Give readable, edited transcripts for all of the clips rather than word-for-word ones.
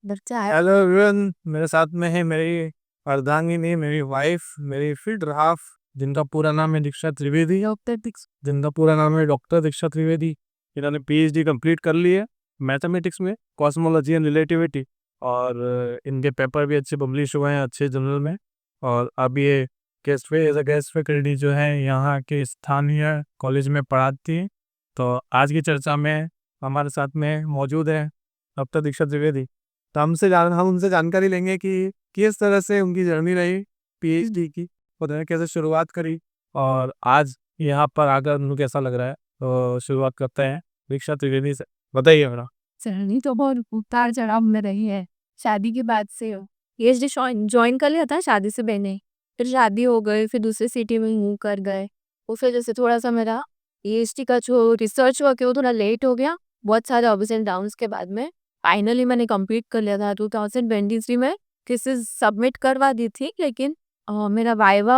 Hello everyone, मेरे साथ में है मेरी अर्धांगिनी, मेरी वाइफ, मेरी फिट हाफ, जिनका पूरा नाम है दीक्षा त्रिवेदी, जिनका पूरा नाम है डॉक्टर दीक्षा त्रिवेदी। इन्होंने पीएचडी कंप्लीट कर ली है मैथमेटिक्स में, कॉस्मोलॉजी एंड रिलेटिविटी, और इनके पेपर भी अच्छे पब्लिश हुए हैं अच्छे जर्नल में। और अब ये गेस्ट फैकल्टी जो है यहाँ के स्थानीय कॉलेज में पढ़ाती है। तो आज की चर्चा में हमारे साथ में मौजूद है डॉक्टर दीक्षा त्रिवेदी। तो हम उनसे जानकारी लेंगे कि किस तरह से उनकी जर्नी रही पीएचडी की, उन्होंने कैसे शुरुआत करी और आज यहाँ पर आकर उनको कैसा लग रहा है। तो शुरुआत करते हैं दीक्षा त्रिवेदी से, बताइए मेरा। जर्नी तो बहुत उतार चढ़ाव में रही है। शादी के बाद से पीएचडी ज्वाइन कर लिया था शादी से पहले, फिर शादी हो गई, फिर दूसरे सिटी में मूव कर गए। उस वजह से थोड़ा सा मेरा पीएचडी का जो रिसर्च वर्क है वो थोड़ा लेट हो गया। बहुत सारे अप्स एंड डाउन्स के बाद में फाइनली मैंने कंप्लीट कर लिया था 2023 में। थीसिस सबमिट करवा दी थी, लेकिन मेरा वाइवा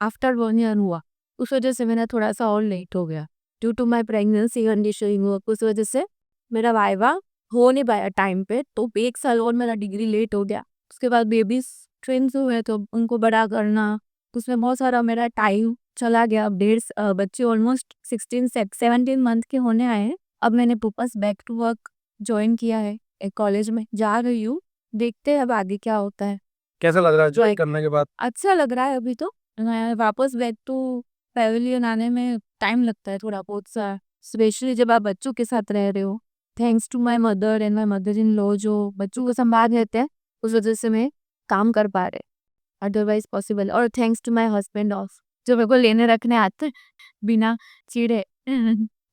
आफ्टर 1 ईयर हुआ। उस वजह से मेरा थोड़ा सा और लेट हो गया due to my pregnancy condition. उस वजह से मेरा वाइवा हो नहीं पाया टाइम पे, तो 1 साल और मेरा डिग्री लेट हो गया। उसके बाद बेबीज ट्विंस हुए तो उनको बड़ा करना, उसमें बहुत सारा मेरा टाइम चला गया। अब बच्चे ऑलमोस्ट 16-17 मंथ के होने आए हैं। अब मैंने वापस बैक टू वर्क ज्वाइन किया है, एक कॉलेज में जा रही हूँ। देखते हैं अब आगे क्या होता है। कैसा लग रहा है ज्वाइन करने के बाद? अच्छा लग रहा है अभी तो। मैं वापस बैक टू पेविलियन आने में टाइम लगता है थोड़ा बहुत सा, स्पेशली जब आप बच्चों के साथ रह रहे हो। Thanks to my mother and my mother in law जो बच्चों को संभाल लेते हैं, उस वजह से मैं काम कर पा रहे, अदरवाइज पॉसिबल। और thanks to my husband of, जो मेरे को लेने रखने आते हैं बिना चिढ़े।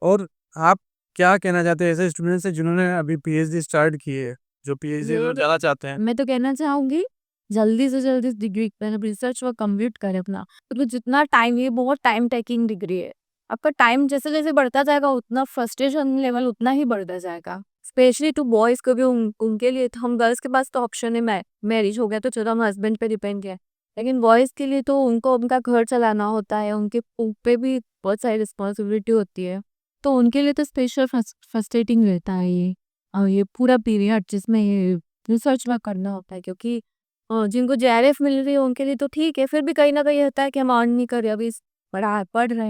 और आप क्या कहना चाहते हैं ऐसे स्टूडेंट से जिन्होंने अभी पीएचडी स्टार्ट की है, जो पीएचडी में जाना चाहते हैं? मैं तो कहना चाहूंगी जल्दी से जल्दी डिग्री रिसर्च वर्क कंप्लीट करें अपना, क्योंकि जितना टाइम, ये बहुत टाइम टेकिंग डिग्री है। आपका टाइम जैसे जैसे बढ़ता जाएगा उतना फ्रस्ट्रेशन लेवल उतना ही बढ़ता जाएगा। स्पेशली टू बॉयज को भी, उनके लिए तो, हम गर्ल्स के पास तो ऑप्शन है, मैरिज हो गया तो चलो हम हस्बैंड पे डिपेंड है, लेकिन बॉयज के लिए तो उनको उनका घर चलाना होता है, उनके पे भी बहुत सारी रिस्पॉन्सिबिलिटी होती है। तो उनके लिए तो स्पेशल फ्रस्ट्रेटिंग रहता है ये, और ये पूरा पीरियड जिसमें ये रिसर्च वर्क करना होता है। क्योंकि जिनको जेआरएफ मिल रही है उनके लिए तो ठीक है, फिर भी कहीं ना कहीं होता है कि हम अर्न नहीं कर रहे, अभी पढ़ रहे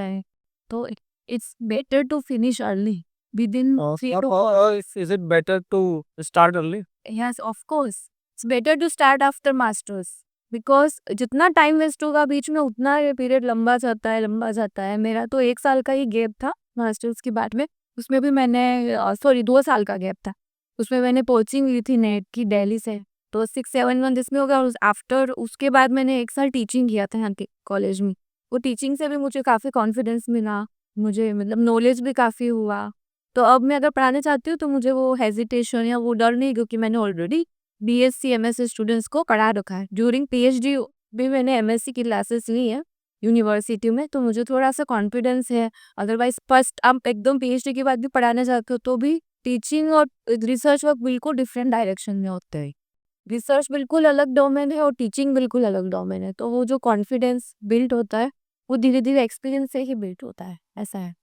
हैं। तो it's better to finish early within 3 to 4 years. Is it better to start early? Yes, of course. It's better to start after masters. Because जितना टाइम वेस्ट होगा बीच में उतना ये पीरियड लंबा जाता है। मेरा तो 1 साल का ही गैप था मास्टर्स के बाद में। उसमें भी मैंने 2 साल का गैप था। उसमें मैंने कोचिंग ली थी नेट की दिल्ली से, तो 6-7 मंथ इसमें हो गया। और आफ्टर उसके बाद मैंने 1 साल टीचिंग किया था यहाँ के कॉलेज में। वो टीचिंग से भी मुझे काफ़ी कॉन्फिडेंस मिला, मुझे मतलब नॉलेज भी काफ़ी हुआ। तो अब मैं अगर पढ़ाने चाहती हूँ तो मुझे वो हेजिटेशन या वो डर नहीं, क्योंकि मैंने ऑलरेडी बीएससी एमएससी स्टूडेंट्स को पढ़ा रखा है। ड्यूरिंग पीएचडी भी मैंने एमएससी की क्लासेस ली है यूनिवर्सिटी में, तो मुझे थोड़ा सा कॉन्फिडेंस है। अदरवाइज फर्स्ट आप एकदम पीएचडी के बाद भी पढ़ाने चाहते हो तो भी टीचिंग और रिसर्च वर्क बिल्कुल डिफरेंट डायरेक्शन में होते हैं। रिसर्च बिल्कुल अलग डोमेन है और टीचिंग बिल्कुल अलग डोमेन है। तो वो जो कॉन्फिडेंस बिल्ड होता है वो धीरे धीरे एक्सपीरियंस से ही बिल्ड होता है, ऐसा है।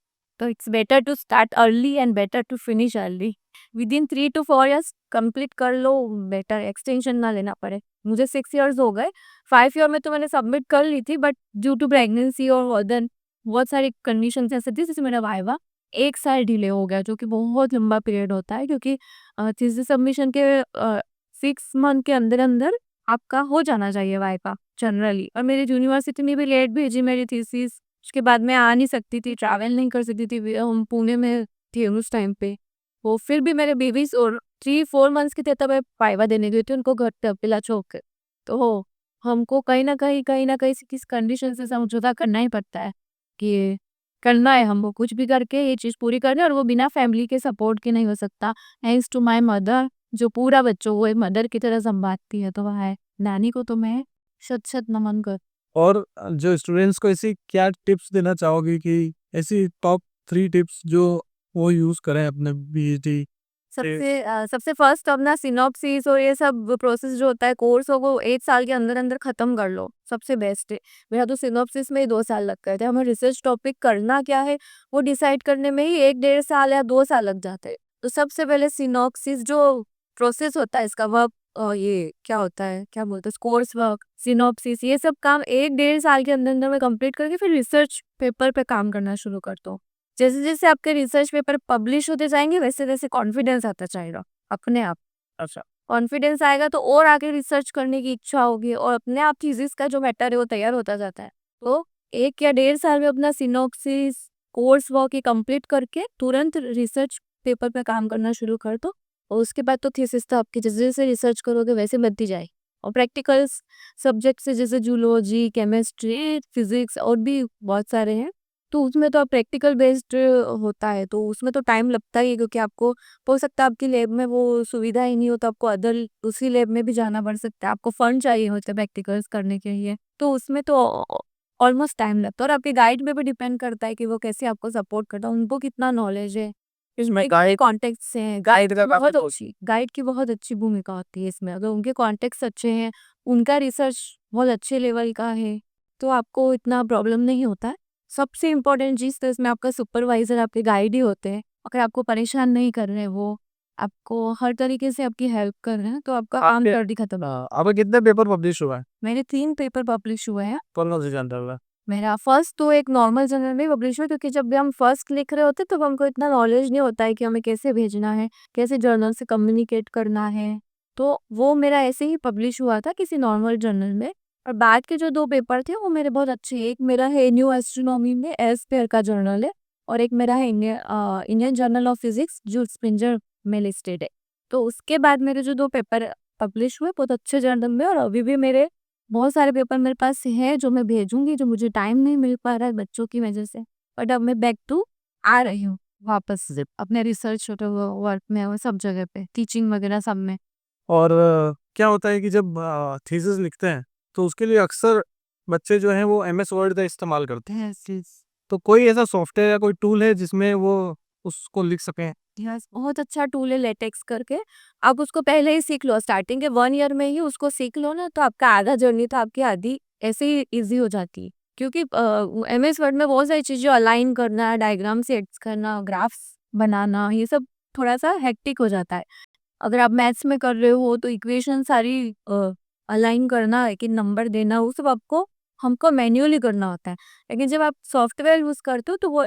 तो it's better to start early and better to finish early. Within 3 to 4 years complete कर लो, बेटर, एक्सटेंशन ना लेना पड़े। मुझे 6 years हो गए, 5 year में तो मैंने सबमिट कर ली थी, बट ड्यू टू प्रेगनेंसी और देन बहुत सारी कंडीशन ऐसे थी, जैसे मेरा वाइवा 1 साल डिले हो गया, जो कि बहुत लंबा पीरियड होता है। क्योंकि थीसिस सबमिशन के 6 मंथ के अंदर अंदर आपका हो जाना चाहिए वाइवा जनरली। और मेरी यूनिवर्सिटी ने भी लेट भेजी मेरी थीसिस। उसके बाद मैं आ नहीं सकती थी, ट्रैवल नहीं कर सकती थी, हम पुणे में थे उस टाइम पे। वो फिर भी मेरे बेबीज और 3-4 मंथ्स के थे तब मैं वाइवा देने गई थी उनको घर पे पिला चौक के। तो हमको कहीं ना कहीं से किस कंडीशन से समझौता करना ही पड़ता है कि करना है, हमको कुछ भी करके ये चीज़ पूरी करनी है, और वो बिना फैमिली के सपोर्ट के नहीं हो सकता। थैंक्स टू माई मदर, जो पूरा बच्चों को एक मदर की तरह संभालती है। तो वह है, नानी को तो मैं शत शत नमन कर। और जो स्टूडेंट्स को ऐसी क्या टिप्स देना चाहोगे कि ऐसी टॉप 3 टिप्स जो वो यूज करें अपने पीएचडी? सबसे फर्स्ट अपना सिनॉप्सिस और ये सब प्रोसेस जो होता है कोर्स हो, वो 1 साल के अंदर अंदर खत्म कर लो, सबसे बेस्ट है। मेरा तो सिनॉप्सिस में ही 2 साल लग गए थे। हमें रिसर्च टॉपिक करना क्या है वो डिसाइड करने में ही 1-1.5 साल या 2 साल लग जाते हैं। तो सबसे पहले सिनॉप्सिस जो प्रोसेस होता है इसका वर्क, ये क्या होता है, क्या बोलते हैं, कोर्स वर्क, सिनॉप्सिस, ये सब काम 1-1.5 साल के अंदर अंदर मैं कंप्लीट करके फिर रिसर्च पेपर पे काम करना शुरू करता हूँ। जैसे जैसे आपके रिसर्च पेपर पब्लिश होते जाएंगे वैसे वैसे कॉन्फिडेंस आता जाएगा अपने आप। अच्छा। कॉन्फिडेंस आएगा तो और आगे रिसर्च करने की इच्छा होगी और अपने आप थीसिस का जो मैटर है वो तैयार होता जाता है। तो 1 या 1.5 साल में अपना सिनॉप्सिस, कोर्स वर्क ये कंप्लीट करके तुरंत रिसर्च पेपर पे काम करना शुरू कर दो और उसके बाद तो थीसिस तो आपकी जैसे जैसे रिसर्च करोगे वैसे बनती जाएगी। और प्रैक्टिकल्स सब्जेक्ट से जैसे जूलॉजी, केमिस्ट्री, फिजिक्स और भी बहुत सारे हैं, तो उसमें तो आप प्रैक्टिकल बेस्ड होता है तो उसमें तो टाइम लगता ही है, क्योंकि आपको हो सकता है आपकी लैब में वो सुविधा ही नहीं हो तो आपको अदर दूसरी लैब में भी जाना पड़ सकता है, आपको फंड चाहिए होते हैं प्रैक्टिकल्स करने के लिए, तो उसमें तो ऑलमोस्ट टाइम लगता है। और आपके गाइड पे भी डिपेंड करता है कि वो कैसे आपको सपोर्ट करता है, उनको कितना नॉलेज है, इसमें कॉन्टेक्ट से हैं। गाइड का काफी गाइड की बहुत अच्छी भूमिका होती है इसमें। अगर उनके कॉन्टेक्ट्स अच्छे हैं, उनका रिसर्च बहुत अच्छे लेवल का है, तो आपको इतना प्रॉब्लम नहीं होता है। सबसे इम्पोर्टेंट चीज़ तो इसमें आपका सुपरवाइजर, आपके गाइड ही होते हैं। अगर आपको परेशान नहीं कर रहे वो, आपको हर तरीके से आपकी हेल्प कर रहे हैं, तो आपका काम आपके जल्दी खत्म। आपके कितने पेपर पब्लिश हुआ है? मेरे 3 पेपर पब्लिश हुए हैं। कौन से जनरल में? मेरा फर्स्ट तो एक नॉर्मल जर्नल में पब्लिश हुआ, क्योंकि जब भी हम फर्स्ट लिख रहे होते तब हमको इतना नॉलेज नहीं होता है कि हमें कैसे भेजना है, कैसे जर्नल से कम्युनिकेट करना है। तो वो मेरा ऐसे ही पब्लिश हुआ था किसी नॉर्मल जर्नल में। और बाद के जो 2 पेपर थे वो मेरे बहुत अच्छे, एक मेरा है न्यू एस्ट्रोनॉमी में एस्पेयर का जर्नल है और एक मेरा है इंडियन जर्नल ऑफ फिजिक्स जो स्प्रिंजर में लिस्टेड है। तो उसके बाद मेरे जो 2 पेपर पब्लिश हुए बहुत अच्छे जर्नल में, और अभी भी मेरे बहुत सारे पेपर मेरे पास है जो मैं भेजूंगी, जो मुझे टाइम नहीं मिल पा रहा है बच्चों की वजह से। बट अब मैं बैक टू आ रही हूँ वापस अपने रिसर्च वर्क में और सब जगह पे, टीचिंग वगैरह सब में। और क्या होता है कि जब थीसिस लिखते हैं तो उसके लिए अक्सर बच्चे जो हैं वो एमएस वर्ड का इस्तेमाल करते हैं। तो कोई ऐसा सॉफ्टवेयर या कोई टूल है जिसमें वो उसको लिख सकें? यस, बहुत अच्छा टूल है लेटेक्स करके। आप उसको पहले ही सीख लो, स्टार्टिंग के 1 ईयर में ही उसको सीख लो ना, तो आपका आधा जर्नी तो आपकी आधी ऐसे ही ईज़ी हो जाती है। क्योंकि एमएस वर्ड में बहुत सारी चीज़ें अलाइन करना, डायग्राम सेट्स करना, ग्राफ्स बनाना, ये सब थोड़ा-सा हेक्टिक हो जाता है। अगर आप मैथ्स में कर रहे हो तो इक्वेशन सारी अलाइन करना, एक-एक नंबर देना, वो सब आपको हमको मैन्युअली करना होता है। लेकिन जब आप सॉफ्टवेयर यूज़ करते हो तो वो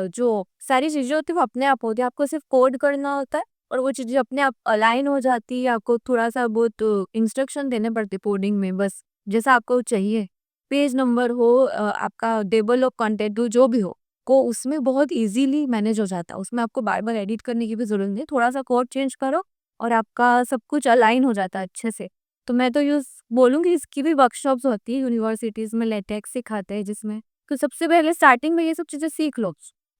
जो सारी चीज़ें होती हैं वो अपने आप होती है। आपको सिर्फ कोड करना होता है और वो चीज़ें अपने आप अलाइन हो जाती है। आपको थोड़ा-सा बहुत इंस्ट्रक्शन देने पड़ते हैं कोडिंग में, बस जैसा आपको चाहिए। पेज नंबर हो, आपका टेबल ऑफ कंटेंट हो, जो भी हो, को उसमें बहुत ईज़िली मैनेज हो जाता है। उसमें आपको बार-बार एडिट करने की भी ज़रूरत नहीं है। थोड़ा-सा कोड चेंज करो और आपका सब कुछ अलाइन हो जाता है अच्छे से। तो मैं तो यूज़ बोलूँगी इसकी भी वर्कशॉप्स होती है यूनिवर्सिटीज़ में, लेटेक्स सिखाते हैं जिसमें, तो सबसे पहले स्टार्टिंग में ये सब चीज़ें सीख लो,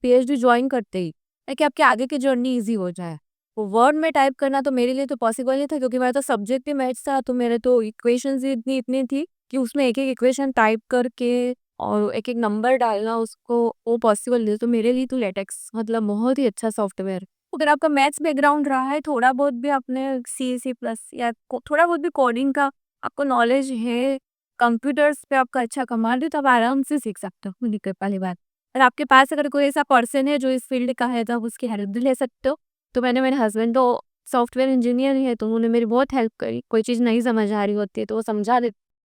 पीएचडी ज्वाइन करते ही, ताकि आपकी आगे की जर्नी ईज़ी हो जाए। वो वर्ड में टाइप करना तो मेरे लिए तो पॉसिबल नहीं था, क्योंकि मेरा तो सब्जेक्ट भी मैथ्स था, तो मेरे तो इक्वेशंस ही इतनी-इतनी थी कि उसमें एक-एक इक्वेशन टाइप करके और एक-एक नंबर डालना उसको, वो पॉसिबल नहीं। तो मेरे लिए तो लेटेक्स मतलब बहुत ही अच्छा सॉफ्टवेयर। अगर आपका मैथ्स बैकग्राउंड रहा है, थोड़ा बहुत भी आपने सी प्लस या थोड़ा बहुत भी कोडिंग का आपको नॉलेज है, कंप्यूटर्स पे आपका अच्छा कमांड है, तो आप आराम से सीख सकते हो, दिक्कत वाली बात। और आपके पास अगर कोई ऐसा पर्सन है जो इस फील्ड का है, तो आप उसकी हेल्प भी ले सकते हो। तो मैंने, मेरे हस्बैंड तो सॉफ्टवेयर इंजीनियर ही है, तो उन्होंने मेरी बहुत हेल्प करी। कोई चीज़ नहीं समझ आ रही होती है तो वो समझा देते